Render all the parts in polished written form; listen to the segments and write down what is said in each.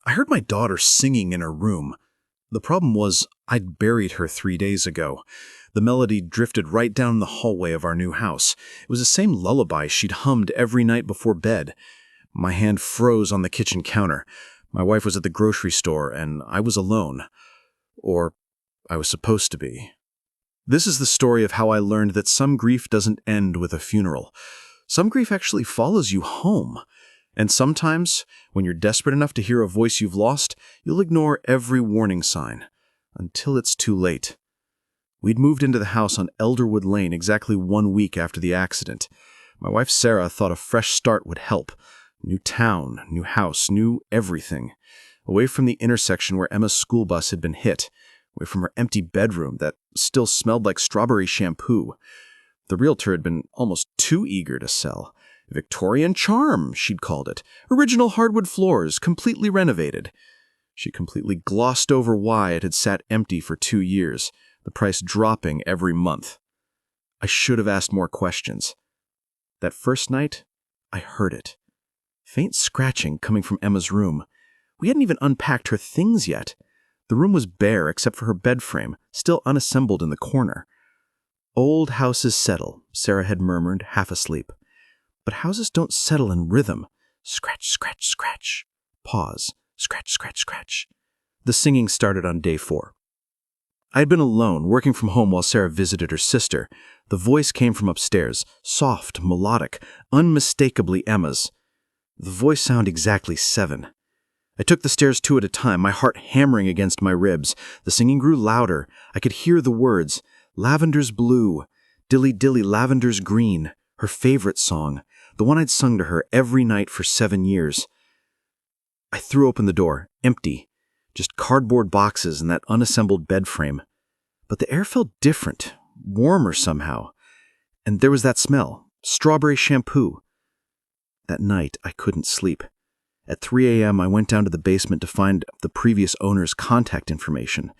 I heard my daughter singing in her room. The problem was, I'd buried her 3 days ago. The melody drifted right down the hallway of our new house. It was the same lullaby she'd hummed every night before bed. My hand froze on the kitchen counter. My wife was at the grocery store, and I was alone. Or I was supposed to be. This is the story of how I learned that some grief doesn't end with a funeral. Some grief actually follows you home. And sometimes, when you're desperate enough to hear a voice you've lost, you'll ignore every warning sign. Until it's too late. We'd moved into the house on Elderwood Lane exactly 1 week after the accident. My wife Sarah thought a fresh start would help. New town, new house, new everything. Away from the intersection where Emma's school bus had been hit. Away from her empty bedroom that still smelled like strawberry shampoo. The realtor had been almost too eager to sell. Victorian charm, she'd called it. Original hardwood floors, completely renovated. She completely glossed over why it had sat empty for 2 years, the price dropping every month. I should have asked more questions. That first night, I heard it. Faint scratching coming from Emma's room. We hadn't even unpacked her things yet. The room was bare except for her bed frame, still unassembled in the corner. Old houses settle, Sarah had murmured, half asleep. But houses don't settle in rhythm. Scratch, scratch, scratch. Pause. Scratch, scratch, scratch. The singing started on day 4. I had been alone, working from home while Sarah visited her sister. The voice came from upstairs, soft, melodic, unmistakably Emma's. The voice sounded exactly 7. I took the stairs 2 at a time, my heart hammering against my ribs. The singing grew louder. I could hear the words. Lavender's blue, dilly dilly lavender's green, her favorite song, the one I'd sung to her every night for 7 years. I threw open the door, empty, just cardboard boxes and that unassembled bed frame. But the air felt different, warmer somehow. And there was that smell, strawberry shampoo. That night, I couldn't sleep. At 3 a.m., I went down to the basement to find the previous owner's contact information.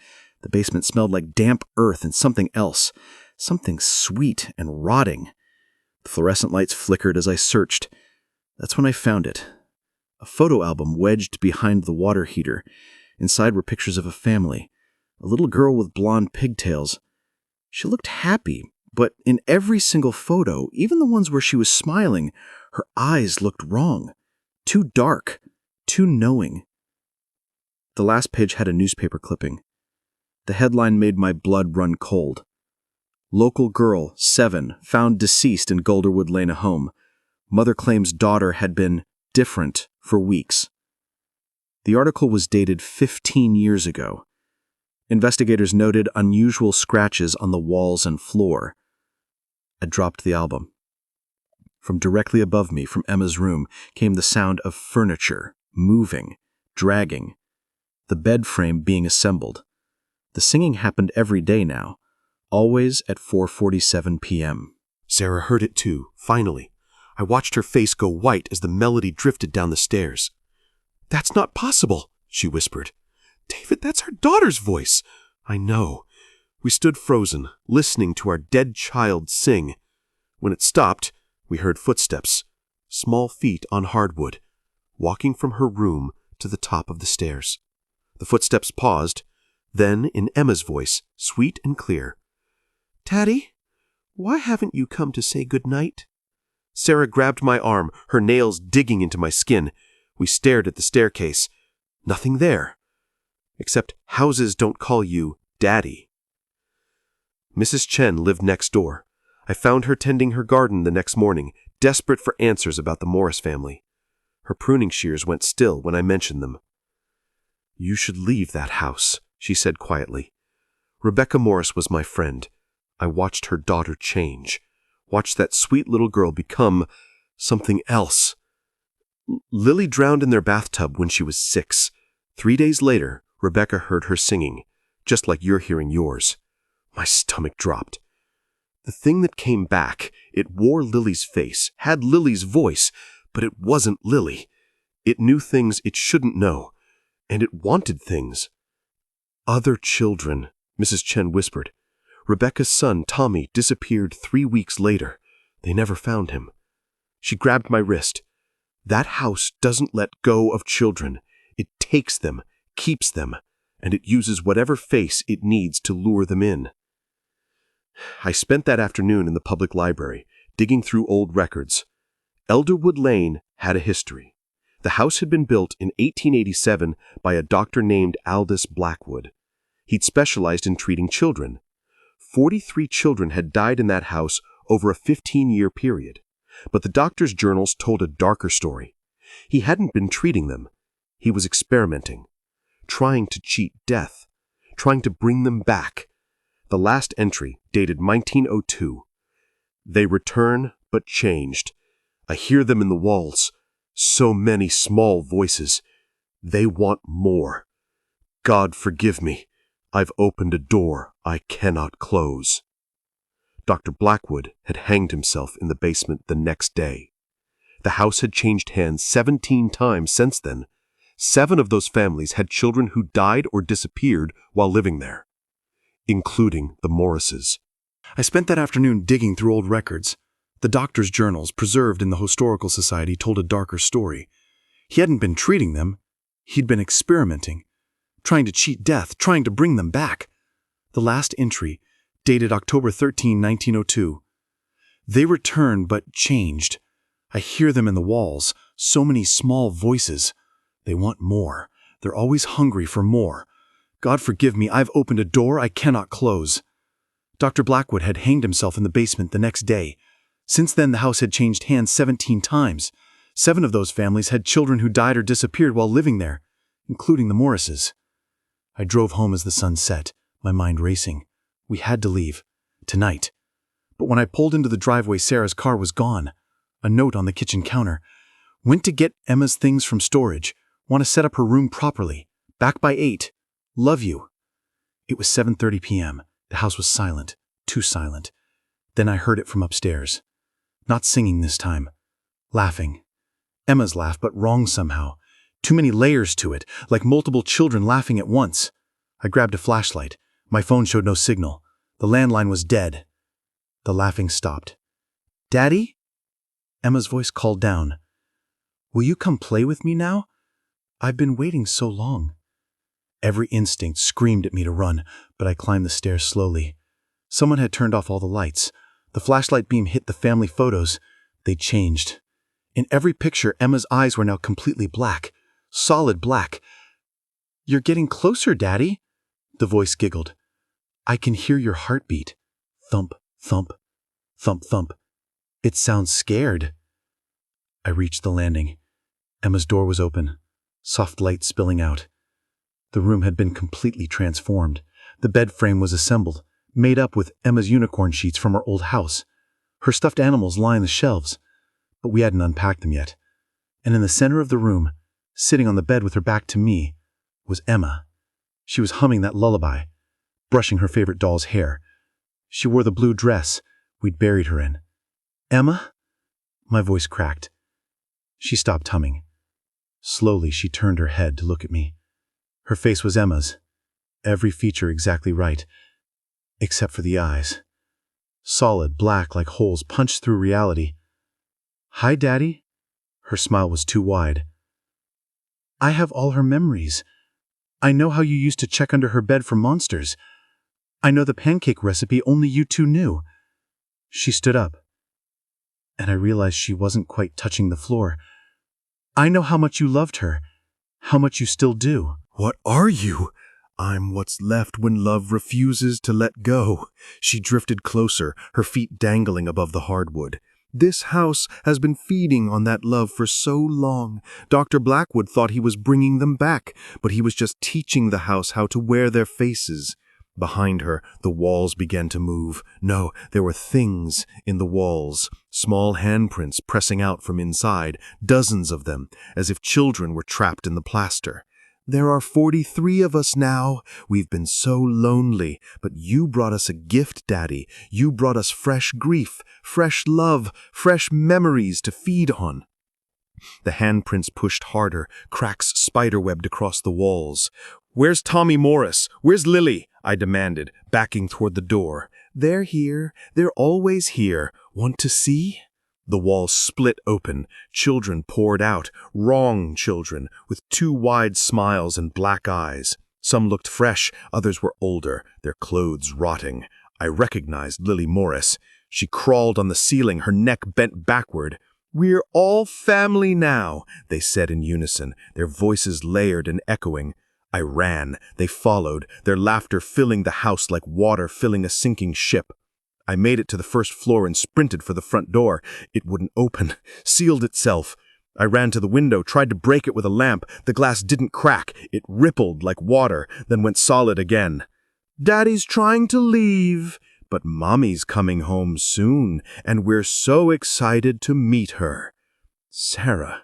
The basement smelled like damp earth and something else, something sweet and rotting. The fluorescent lights flickered as I searched. That's when I found it. A photo album wedged behind the water heater. Inside were pictures of a family. A little girl with blonde pigtails. She looked happy, but in every single photo, even the ones where she was smiling, her eyes looked wrong. Too dark. Too knowing. The last page had a newspaper clipping. The headline made my blood run cold. Local girl, 7, found deceased in Elderwood Lane home. Mother claims daughter had been different for weeks. The article was dated 15 years ago. Investigators noted unusual scratches on the walls and floor. I dropped the album. From directly above me, from Emma's room, came the sound of furniture, moving, dragging, the bed frame being assembled. The singing happened every day now, always at 4:47 p.m. Sarah heard it too, finally. I watched her face go white as the melody drifted down the stairs. "That's not possible," she whispered. "David, that's our daughter's voice." "I know." We stood frozen, listening to our dead child sing. When it stopped, we heard footsteps, small feet on hardwood, walking from her room to the top of the stairs. The footsteps paused, then in Emma's voice, sweet and clear. "Daddy, why haven't you come to say good night?" Sarah grabbed my arm, her nails digging into my skin. We stared at the staircase. Nothing there. Except houses don't call you Daddy. Mrs. Chen lived next door. I found her tending her garden the next morning, desperate for answers about the Morris family. Her pruning shears went still when I mentioned them. "You should leave that house," she said quietly. "Rebecca Morris was my friend. I watched her daughter change, watched that sweet little girl become something else. Lily drowned in their bathtub when she was 6. 3 days later, Rebecca heard her singing, just like you're hearing yours. My stomach dropped. The thing that came back, it wore Lily's face, had Lily's voice, but it wasn't Lily. It knew things it shouldn't know, and it wanted things. Other children, Mrs. Chen whispered. Rebecca's son, Tommy, disappeared 3 weeks later. They never found him. She grabbed my wrist. That house doesn't let go of children. It takes them, keeps them, and it uses whatever face it needs to lure them in. I spent that afternoon in the public library, digging through old records. Elderwood Lane had a history. The house had been built in 1887 by a doctor named Aldous Blackwood. He'd specialized in treating children. 43 children had died in that house over a 15-year period. But the doctor's journals told a darker story. He hadn't been treating them. He was experimenting, trying to cheat death, trying to bring them back. The last entry, dated 1902. They return, but changed. I hear them in the walls. So many small voices. They want more. God forgive me. I've opened a door I cannot close. Dr. Blackwood had hanged himself in the basement the next day. The house had changed hands 17 times since then. 7 of those families had children who died or disappeared while living there, including the Morrises. I spent that afternoon digging through old records. The doctor's journals, preserved in the Historical Society, told a darker story. He hadn't been treating them. He'd been experimenting, trying to cheat death, trying to bring them back. The last entry, dated October 13, 1902. They return, but changed. I hear them in the walls, so many small voices. They want more. They're always hungry for more. God forgive me, I've opened a door I cannot close. Dr. Blackwood had hanged himself in the basement the next day. Since then, the house had changed hands 17 times. 7 of those families had children who died or disappeared while living there, including the Morrises. I drove home as the sun set, my mind racing. We had to leave. Tonight. But when I pulled into the driveway, Sarah's car was gone. A note on the kitchen counter. Went to get Emma's things from storage. Want to set up her room properly. Back by 8. Love you. It was 7:30 p.m. The house was silent. Too silent. Then I heard it from upstairs. Not singing this time. Laughing. Emma's laugh, but wrong somehow. Too many layers to it, like multiple children laughing at once. I grabbed a flashlight. My phone showed no signal. The landline was dead. The laughing stopped. Daddy? Emma's voice called down. Will you come play with me now? I've been waiting so long. Every instinct screamed at me to run, but I climbed the stairs slowly. Someone had turned off all the lights. The flashlight beam hit the family photos. They'd changed. In every picture, Emma's eyes were now completely black. Solid black. You're getting closer, Daddy. The voice giggled. I can hear your heartbeat. Thump, thump, thump, thump. It sounds scared. I reached the landing. Emma's door was open, soft light spilling out. The room had been completely transformed. The bed frame was assembled, made up with Emma's unicorn sheets from her old house. Her stuffed animals lined the shelves, but we hadn't unpacked them yet. And in the center of the room, sitting on the bed with her back to me, was Emma. She was humming that lullaby, brushing her favorite doll's hair. She wore the blue dress we'd buried her in. Emma? My voice cracked. She stopped humming. Slowly, she turned her head to look at me. Her face was Emma's, every feature exactly right, except for the eyes. Solid, black like holes punched through reality. Hi, Daddy? Her smile was too wide. I have all her memories. I know how you used to check under her bed for monsters. I know the pancake recipe only you two knew. She stood up, and I realized she wasn't quite touching the floor. I know how much you loved her, how much you still do. What are you? I'm what's left when love refuses to let go. She drifted closer, her feet dangling above the hardwood. This house has been feeding on that love for so long. Dr. Blackwood thought he was bringing them back, but he was just teaching the house how to wear their faces. Behind her, the walls began to move. No, there were things in the walls, small handprints pressing out from inside, dozens of them, as if children were trapped in the plaster. There are 43 of us now. We've been so lonely, but you brought us a gift, Daddy. You brought us fresh grief, fresh love, fresh memories to feed on. The handprints pushed harder, cracks spiderwebbed across the walls. Where's Tommy Morris? Where's Lily? I demanded, backing toward the door. They're here. They're always here. Want to see? The walls split open. Children poured out, wrong children, with 2 wide smiles and black eyes. Some looked fresh, others were older, their clothes rotting. I recognized Lily Morris. She crawled on the ceiling, her neck bent backward. "We're all family now," they said in unison, their voices layered and echoing. I ran. They followed, their laughter filling the house like water filling a sinking ship. I made it to the first floor and sprinted for the front door. It wouldn't open, sealed itself. I ran to the window, tried to break it with a lamp. The glass didn't crack. It rippled like water, then went solid again. "Daddy's trying to leave, but Mommy's coming home soon, and we're so excited to meet her." Sarah.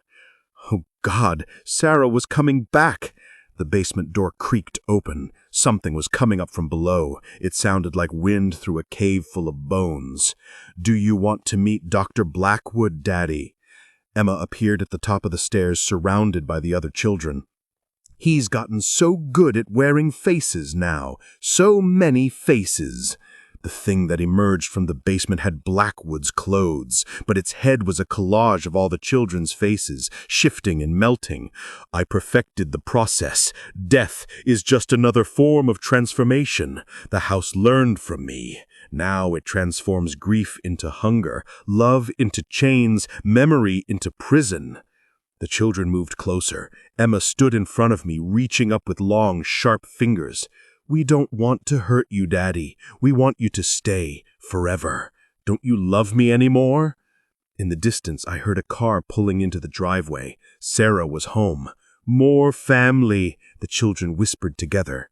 Oh God, Sarah was coming back. The basement door creaked open. Something was coming up from below. It sounded like wind through a cave full of bones. "Do you want to meet Dr. Blackwood, Daddy?" Emma appeared at the top of the stairs, surrounded by the other children. "He's gotten so good at wearing faces now. So many faces." The thing that emerged from the basement had Blackwood's clothes, but its head was a collage of all the children's faces, shifting and melting. "I perfected the process. Death is just another form of transformation. The house learned from me. Now it transforms grief into hunger, love into chains, memory into prison." The children moved closer. Emma stood in front of me, reaching up with long, sharp fingers. "We don't want to hurt you, Daddy. We want you to stay forever. Don't you love me anymore?" In the distance, I heard a car pulling into the driveway. Sarah was home. "More family," the children whispered together.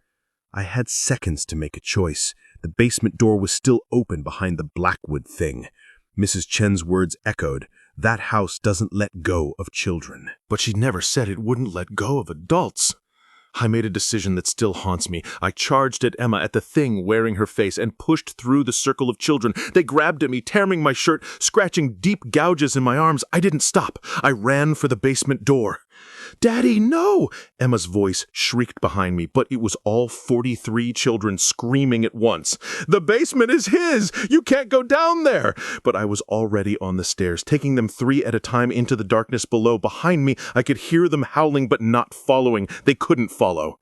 I had seconds to make a choice. The basement door was still open behind the Blackwood thing. Mrs. Chen's words echoed. That house doesn't let go of children. But she never said it wouldn't let go of adults. I made a decision that still haunts me. I charged at Emma at the thing wearing her face and pushed through the circle of children. They grabbed at me, tearing my shirt, scratching deep gouges in my arms. I didn't stop. I ran for the basement door. "Daddy, no!" Emma's voice shrieked behind me, but it was all 43 children screaming at once. "The basement is his! You can't go down there!" But I was already on the stairs, taking them 3 at a time into the darkness below. Behind me, I could hear them howling but not following. They couldn't follow.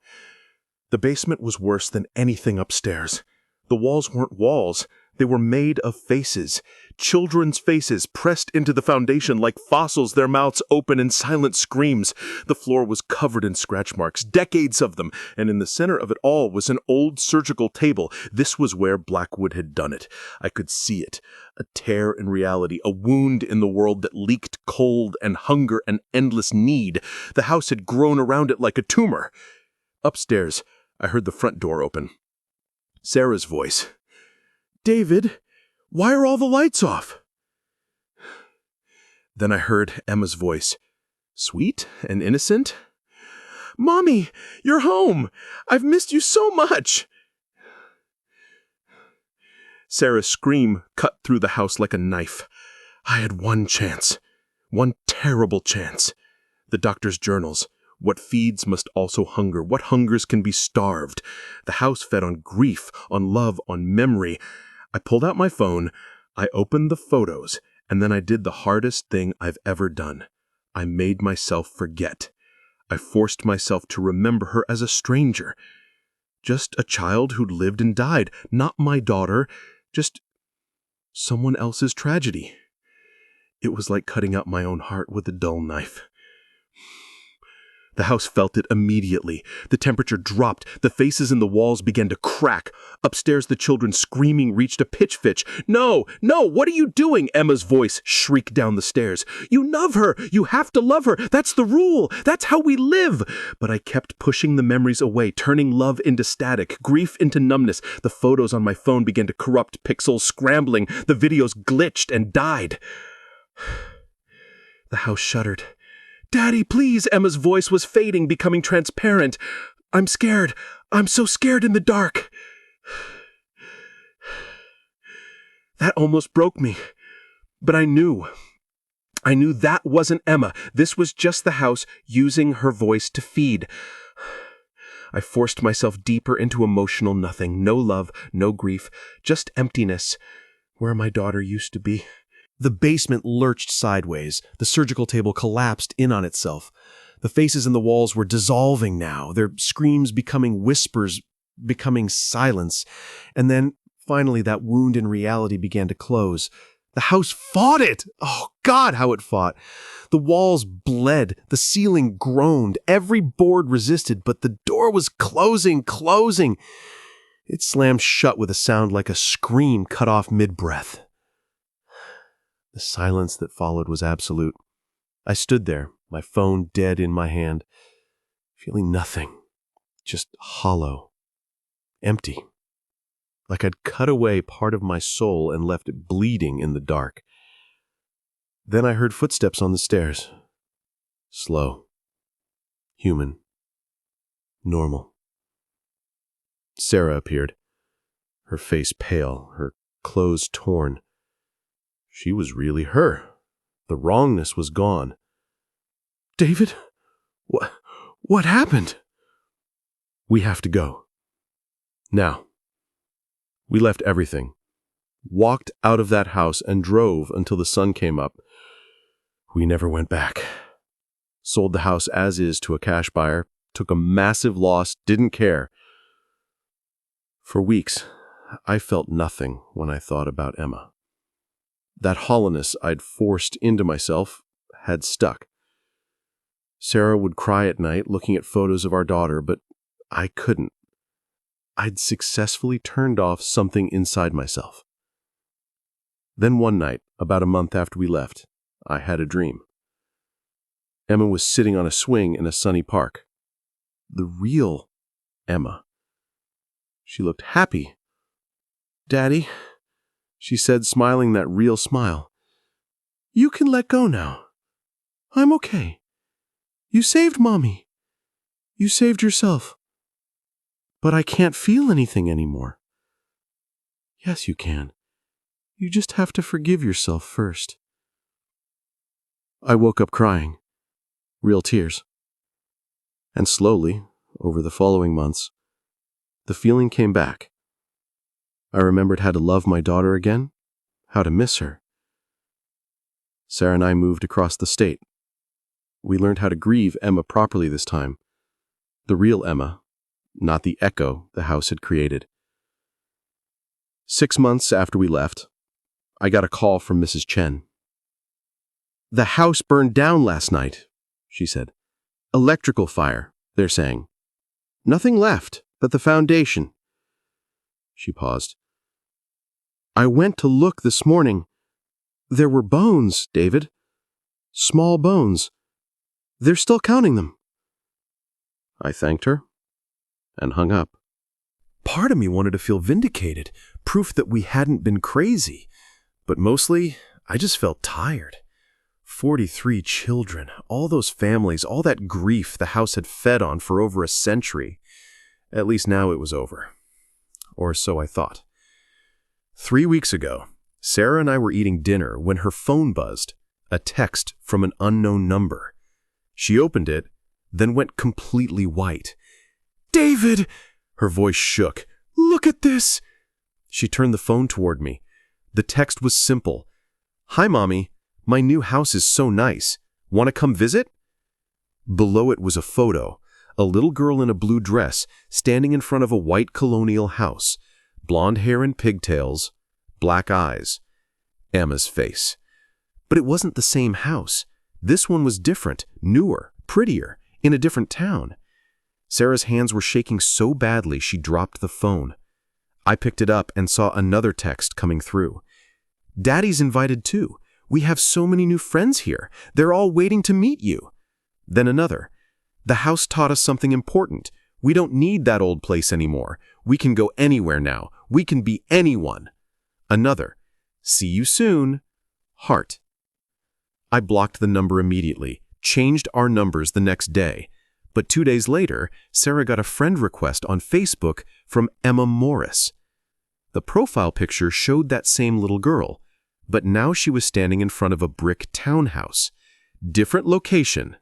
The basement was worse than anything upstairs. The walls weren't walls. They were made of faces. Children's faces pressed into the foundation like fossils, their mouths open in silent screams. The floor was covered in scratch marks, decades of them, and in the center of it all was an old surgical table. This was where Blackwood had done it. I could see it. A tear in reality, a wound in the world that leaked cold and hunger and endless need. The house had grown around it like a tumor. Upstairs, I heard the front door open. Sarah's voice. "David, why are all the lights off?" Then I heard Emma's voice, sweet and innocent. "Mommy, you're home! I've missed you so much!" Sarah's scream cut through the house like a knife. I had one chance. One terrible chance. The doctor's journals. What feeds must also hunger. What hungers can be starved. The house fed on grief, on love, on memory. I pulled out my phone, I opened the photos, and then I did the hardest thing I've ever done. I made myself forget. I forced myself to remember her as a stranger. Just a child who'd lived and died, not my daughter, just someone else's tragedy. It was like cutting out my own heart with a dull knife. The house felt it immediately. The temperature dropped. The faces in the walls began to crack. Upstairs, the children screaming reached a pitch. "No, no, what are you doing?" Emma's voice shrieked down the stairs. "You love her. You have to love her. That's the rule. That's how we live." But I kept pushing the memories away, turning love into static, grief into numbness. The photos on my phone began to corrupt, pixels scrambling. The videos glitched and died. The house shuddered. "Daddy, please!" Emma's voice was fading, becoming transparent. "I'm scared. I'm so scared in the dark." That almost broke me. But I knew that wasn't Emma. This was just the house using her voice to feed. I forced myself deeper into emotional nothing. No love, no grief, just emptiness. Where my daughter used to be. The basement lurched sideways. The surgical table collapsed in on itself. The faces in the walls were dissolving now, their screams becoming whispers, becoming silence. And then, finally, that wound in reality began to close. The house fought it! Oh, God, how it fought! The walls bled, the ceiling groaned, every board resisted, but the door was closing. It slammed shut with a sound like a scream cut off mid-breath. The silence that followed was absolute. I stood there, my phone dead in my hand, feeling nothing, just hollow, empty, like I'd cut away part of my soul and left it bleeding in the dark. Then I heard footsteps on the stairs. Slow, human, normal. Sarah appeared, her face pale, her clothes torn. She was really her. The wrongness was gone. David, what happened? We have to go. Now. We left everything, walked out of that house and drove until the sun came up. We never went back. Sold the house as is to a cash buyer, took a massive loss, didn't care. For weeks, I felt nothing when I thought about Emma. That hollowness I'd forced into myself had stuck. Sarah would cry at night looking at photos of our daughter, but I couldn't. I'd successfully turned off something inside myself. Then one night, about a month after we left, I had a dream. Emma was sitting on a swing in a sunny park. The real Emma. She looked happy. "Daddy," she said, smiling that real smile, "you can let go now. I'm okay. You saved Mommy. You saved yourself. But I can't feel anything anymore." "Yes, you can. You just have to forgive yourself first." I woke up crying. Real tears. And slowly, over the following months, the feeling came back. I remembered how to love my daughter again, how to miss her. Sarah and I moved across the state. We learned how to grieve Emma properly this time. The real Emma, not the echo the house had created. 6 months after we left, I got a call from Mrs. Chen. "The house burned down last night," she said. "Electrical fire, they're saying. Nothing left but the foundation." She paused. "I went to look this morning. There were bones, David. Small bones. They're still counting them." I thanked her and hung up. Part of me wanted to feel vindicated, proof that we hadn't been crazy. But mostly, I just felt tired. 43 children, all those families, all that grief the house had fed on for over a century. At least now it was over. Or so I thought. 3 weeks ago, Sarah and I were eating dinner when her phone buzzed, a text from an unknown number. She opened it, then went completely white. "David!" Her voice shook. "Look at this!" She turned the phone toward me. The text was simple. "Hi, Mommy. My new house is so nice. Want to come visit?" Below it was a photo. A little girl in a blue dress standing in front of a white colonial house. Blonde hair and pigtails. Black eyes. Emma's face. But it wasn't the same house. This one was different, newer, prettier, in a different town. Sarah's hands were shaking so badly she dropped the phone. I picked it up and saw another text coming through. "Daddy's invited too. We have so many new friends here. They're all waiting to meet you." Then another. "The house taught us something important. We don't need that old place anymore. We can go anywhere now. We can be anyone." Another. "See you soon. Heart." I blocked the number immediately, changed our numbers the next day. But 2 days later, Sarah got a friend request on Facebook from Emma Morris. The profile picture showed that same little girl, but now she was standing in front of a brick townhouse. Different location,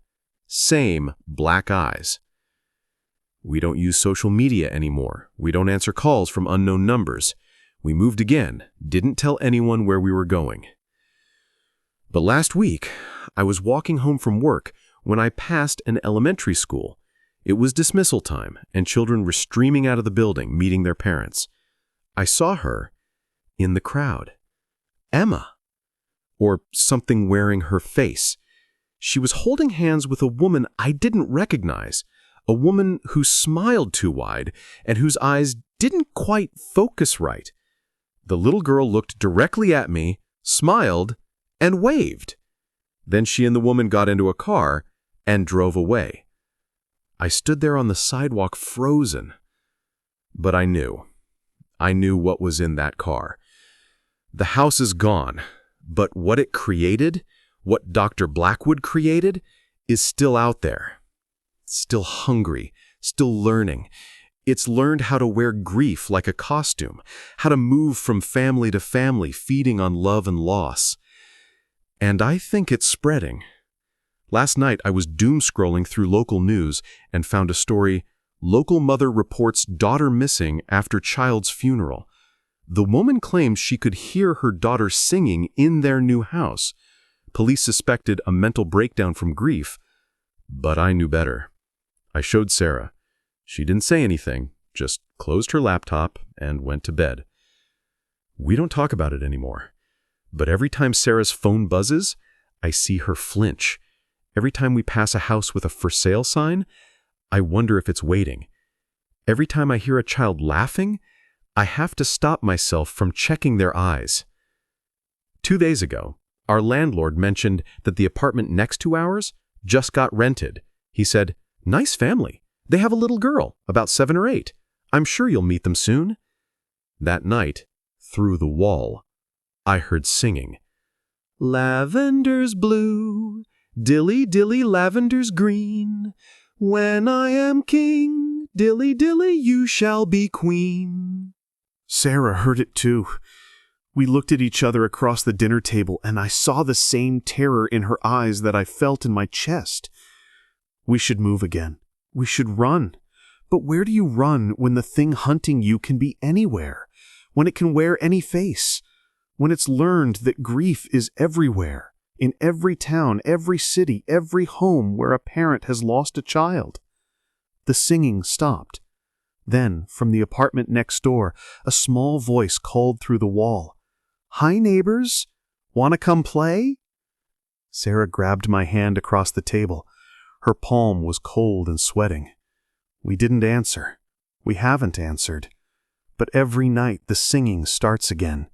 same black eyes. We don't use social media anymore. We don't answer calls from unknown numbers. We moved again, didn't tell anyone where we were going. But last week, I was walking home from work when I passed an elementary school. It was dismissal time, and children were streaming out of the building, meeting their parents. I saw her in the crowd. Emma, or something wearing her face. She was holding hands with a woman I didn't recognize, a woman who smiled too wide and whose eyes didn't quite focus right. The little girl looked directly at me, smiled, and waved. Then she and the woman got into a car and drove away. I stood there on the sidewalk frozen. But I knew what was in that car. The house is gone, but what it created, what Dr. Blackwood created, is still out there. Still hungry, still learning. It's learned how to wear grief like a costume, how to move from family to family, feeding on love and loss. And I think it's spreading. Last night, I was doom-scrolling through local news and found a story, "Local mother reports daughter missing after child's funeral." The woman claims she could hear her daughter singing in their new house. Police suspected a mental breakdown from grief, but I knew better. I showed Sarah. She didn't say anything, just closed her laptop and went to bed. We don't talk about it anymore. But every time Sarah's phone buzzes, I see her flinch. Every time we pass a house with a for sale sign, I wonder if it's waiting. Every time I hear a child laughing, I have to stop myself from checking their eyes. 2 days ago, our landlord mentioned that the apartment next to ours just got rented. He said, "Nice family. They have a little girl, about 7 or 8. I'm sure you'll meet them soon." That night, through the wall, I heard singing. "Lavender's blue, dilly dilly lavender's green. When I am king, dilly dilly you shall be queen." Sarah heard it too. We looked at each other across the dinner table, and I saw the same terror in her eyes that I felt in my chest. We should move again. We should run. But where do you run when the thing hunting you can be anywhere? When it can wear any face? When it's learned that grief is everywhere, in every town, every city, every home where a parent has lost a child? The singing stopped. Then, from the apartment next door, a small voice called through the wall. "Hi, neighbors. Want to come play?" Sarah grabbed my hand across the table. Her palm was cold and sweating. We didn't answer. We haven't answered. But every night the singing starts again.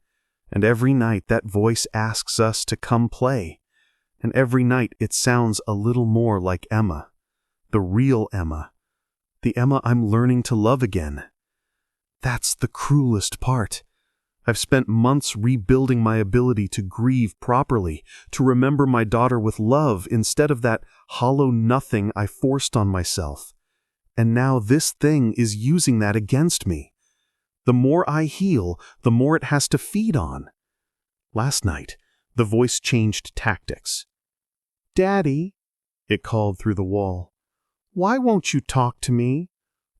And every night that voice asks us to come play. And every night it sounds a little more like Emma. The real Emma. The Emma I'm learning to love again. That's the cruelest part. I've spent months rebuilding my ability to grieve properly, to remember my daughter with love instead of that hollow nothing I forced on myself. And now this thing is using that against me. The more I heal, the more it has to feed on. Last night, the voice changed tactics. "Daddy," it called through the wall, "why won't you talk to me?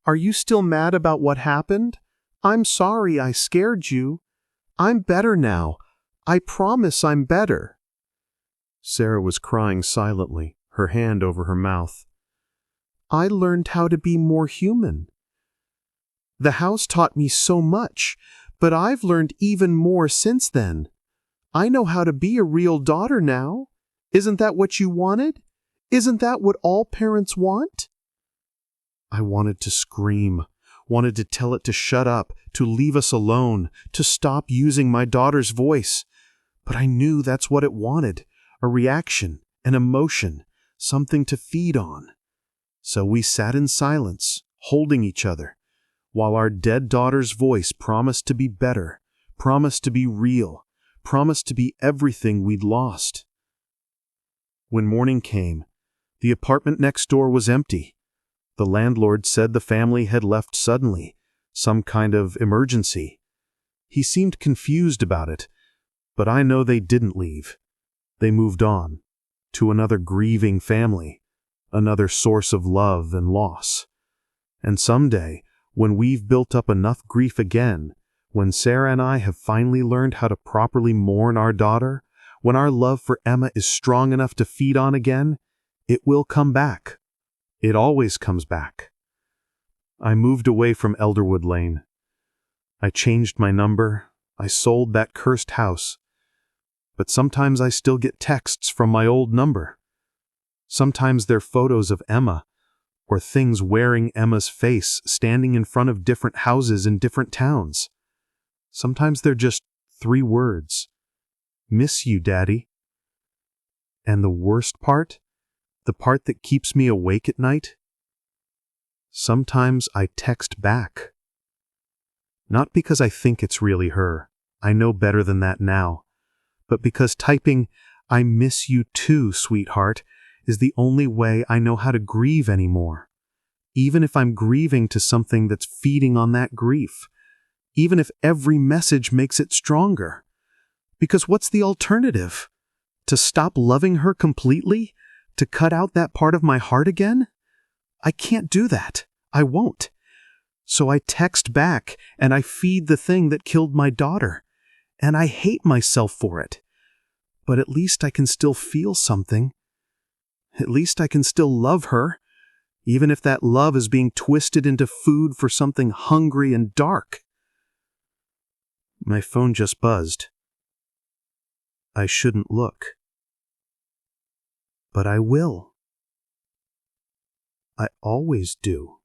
Are you still mad about what happened? I'm sorry I scared you. I'm better now. I promise I'm better." Sarah was crying silently, her hand over her mouth. "I learned how to be more human. The house taught me so much, but I've learned even more since then. I know how to be a real daughter now. Isn't that what you wanted? Isn't that what all parents want?" I wanted to scream, wanted to tell it to shut up, to leave us alone, to stop using my daughter's voice. But I knew that's what it wanted, a reaction, an emotion, something to feed on. So we sat in silence, holding each other, while our dead daughter's voice promised to be better, promised to be real, promised to be everything we'd lost. When morning came, the apartment next door was empty. The landlord said the family had left suddenly, some kind of emergency. He seemed confused about it, but I know they didn't leave. They moved on, to another grieving family, another source of love and loss. And someday, when we've built up enough grief again, when Sarah and I have finally learned how to properly mourn our daughter, When our love for Emma is strong enough to feed on again, it will come back. It always comes back. I moved away from Elderwood Lane. I changed my number. I sold that cursed house. But sometimes I still get texts from my old number. Sometimes they're photos of Emma, or things wearing Emma's face standing in front of different houses in different towns. Sometimes they're just 3 words. Miss you, Daddy. And the worst part? The part that keeps me awake at night? Sometimes I text back. Not because I think it's really her. I know better than that now. But because typing, "I miss you too, sweetheart," is the only way I know how to grieve anymore. Even if I'm grieving to something that's feeding on that grief. Even if every message makes it stronger. Because what's the alternative? To stop loving her completely? To cut out that part of my heart again? I can't do that. I won't. So I text back, and I feed the thing that killed my daughter. And I hate myself for it. But at least I can still feel something. At least I can still love her, even if that love is being twisted into food for something hungry and dark. My phone just buzzed. I shouldn't look. But I will. I always do.